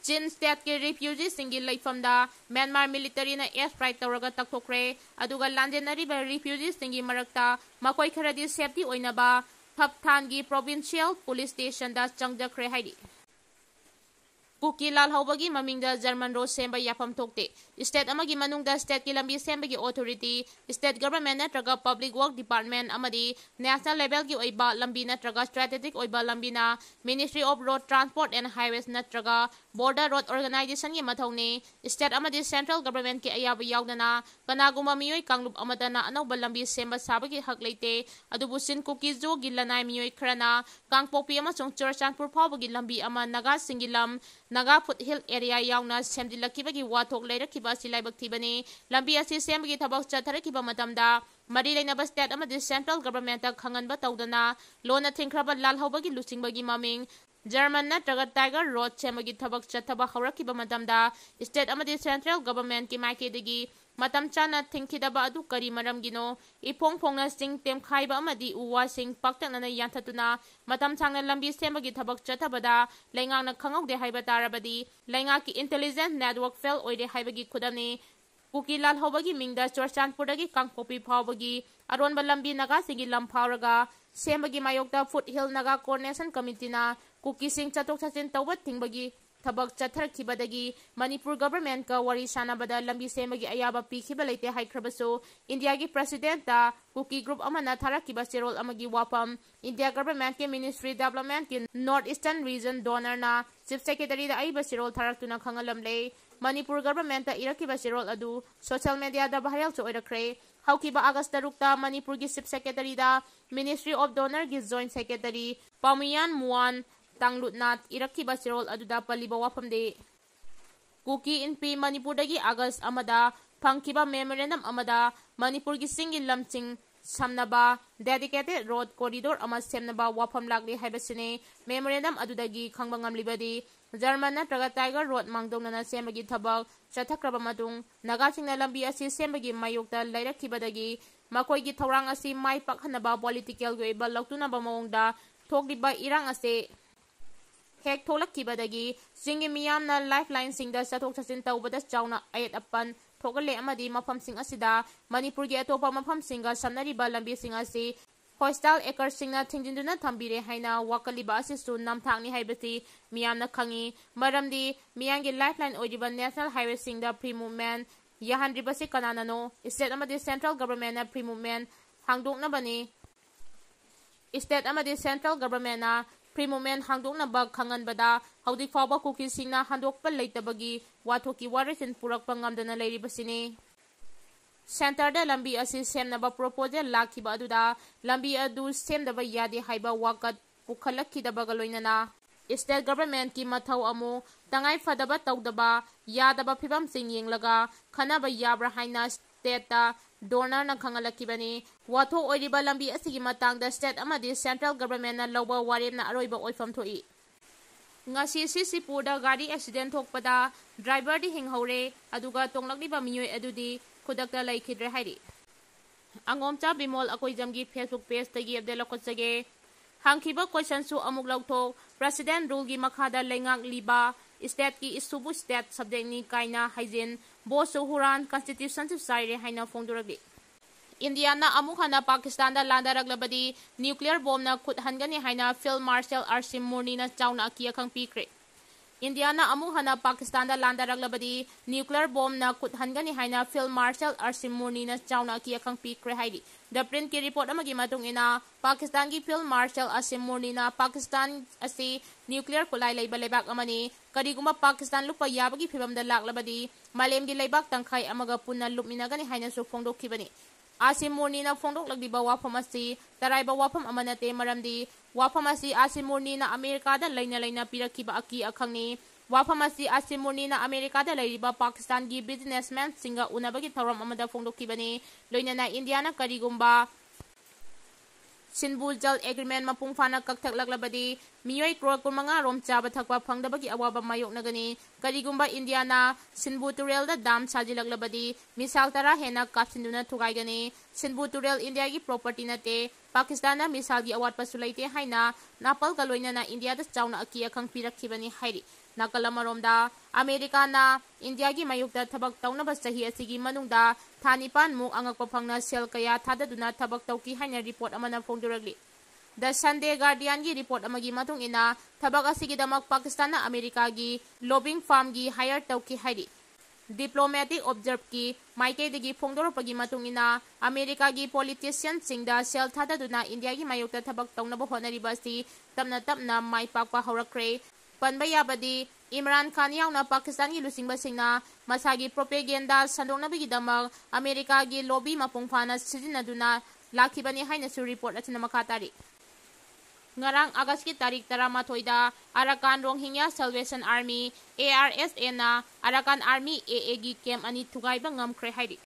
Chin state ke refugee singi laifamda Myanmar military na airstrike tawraga takthokre aduga landenari ba refugee singi marakta makoi kharadi safety oinaba Thapthan gi provincial police station da changjakre haidi Kuki lalhaubagi mamingda German road semba yapam thokte state amagi manungda state ki lambi semba gi authority state government natraga public work department amadi national level gi oiba lambi natraga strategic oiba lambi na ministry of road transport and highways natraga border road organization gi mathawne state amadi central government ki ayaba yaudana kanaguma miyoi kanglup amadana anauba lambi semba sabagi hak leite adubu sin kuki zo gi lanai miyoi khrana kangpopi amasung churchanpur phawbagi lambi ama naga singilam Naga foothill area yauna semjilakibagi wathok leirakhiba silaibak thibani lambi asi sembagi thabak chatharakiba matamda mari leinaba state amadi central government ta khanganba tawdana lona thingkhraba lalhaubagi lusingbagi maming German natraga Tiger Road semagi thabak chathaba hawrakiba matamda state amadi central government ki maikedagi matam chana thingkhidaba adu kari maramgino ipong phongna sing temkhaiba amadi uwa sing paktakna yanthatuna matam changna lambi sembagi thabak chathabada laingangna khangaude haiba tarabadi laingaki intelligence network fail oide haibagi khudamni Kuki lalhaubagi mingda Chorchanpurdagi kangpopi phawbagi aronba lambi naga singi lamphawraga sembagi mayokta foothill naga coordination committee na Kuki sing chatok chachin tawbat thingbagi Thabak chatharkhibadagi Manipur government ka wari sanabada lambi semagi ayaba pikhiba leite haikhrabaso India gi president ta Kuki group amana tharakiba serol amagi wapam India government ke ministry development ki north eastern region donor na chief secretary da aiba serol tharaktuna khangalamle Manipur government ta irakiba serol adu social media da viral cho oirakre haukiba August tarukta Manipur gi chief secretary da ministry of donor gi joint secretary Pamiyan Muan Tanglutnat irakiba serol aduda paliba wapamde Kuki inpi Manipur dagi August amada phangkiba memorandum amada Manipur gi singi lamching samnaba dedicated road corridor ama semnaba wapam lagli haibasine memorandum adudagi khangba ngamlibadi German natraga Tiger Road mangdongnana semagi thabak chathakraba matung nagasingna lambi asi sembagi mayokta lairakibadagi makoi gi thorang asi mai pakhanaba political gi ba laktuna ba mawngda thokliba irang ase hek tholakibadagi singi miyamna lifeline singda sathok chachin tawbada chawna ayat apan thogale amadi mafam sing asida Manipur gi atopa mafam singa samnariba lambi sing asi hostel ekar singna thingjinduna thambire haina wakaliba asisu namthangni haibati miyamna khangi maramdi miyangi lifeline oidiba national highway singda free movement yahandribasi kananano state amadi central government na free movement hangdokna bani state amadi central government na free movement hangdokna ba khangan bada haudi fawba Kuki singna handokpa leitabagi wathoki warisin purakpa ngamdana leiribasini Center da lambi asi semnaba proposal lakhiba aduda lambi adu semdaba yade haiba wakat pukhalakhidabaga loinana state government ki mathau amu tangai fadaba tawdaba yadaba phibam sing yenglaga khanaba yabra haina state ta donor na khangalakibani watho oiriba lambi asigi matangda state amadi central government na loba warem na aroiba oifam thoi ngasi Ccpur da gari accident thokpada driver di hinghore aduga tonglakliba miyoi adudi khudakta laikhidre hairi angomcha bimol akoi jamgi Facebook page tagi abde lokotsage hangkhiba question su amuk lauthok president rule gi makhada lengak liba state ki isubu state subject ni kaina haijin bo suhuran constitution saire haina fongduragi India na amukhana Pakistan da landaraglabadi nuclear bomb na khut hangani haina Field Marshal Arsim Murni na chawna Aki Akhng Pirkkhre India na amukhana Pakistan da landaraglabadi nuclear bomb na khut hangani haina Field Marshal Arsim Murni na chawna Aki Akhng Pirkkhre haidi the print ki report amagi matung ina Pakistan gi Field Marshal Arsim Murni na Pakistan asi nuclear kulai leiba lebak amani kariguma Pakistan lupa yabagi phibam da laklabadi malem gi lebak tangkhai amaga punna lupminagani haina su phongdokhibani Arsim Murni na fongdok lagdiba wafam asi taraiba wafam amanate maramdi wafam asi Arsim Murni na Amerika da laina pirakhiba Aki Akhng ni wafam asi Arsim Murni na Amerika da lairiba Pakistan gi businessman singa unabagi thoram amada fongdokhibani loinana India na karigumba Sinbu Jal Agreement mapung fana kakthak laglabadi miyoi crore kumanga rom chaba thakwa phangdabagi awaba mayok nagani karigumba India na Sinbu Turel da dam sajilaglabadi misal tara hena kapsinduna thugaigani Sinbu Turel India gi property nate Pakistan misal gi awat pasulaite haina napal galoina na India da chauna Aki Akhng Pirkkhre hairi nakalamarom America na India gi mayukta thabak tauna ba sahi asigi manungda thanipan mu angakpa phangna sel kaya thadaduna thabak tauki haina report amana phongduragli The Sunday Guardian gi report amagi matung ina thabak asigi damak Pakistan na America gi lobbying firm gi hire tauki hairi Diplomatic Observe ki Maike digi phongdoropagi matung ina America gi politician singda sel thadaduna India gi mayukta thabak tauna ba honari basi tapna mai pakpa horakre panba yabadi Imran Khan yauna Pakistan gi lusingba singna masagi propaganda sandongnabigi damak America gi lobby mapungphana sijinaduna lakhibani haina su report atina makatari Ngarang August ki tarik 13 da Arakan Rohingya Salvation Army ARSA na Arakan Army AA gi camp ani thugai ba ngamkhre hairi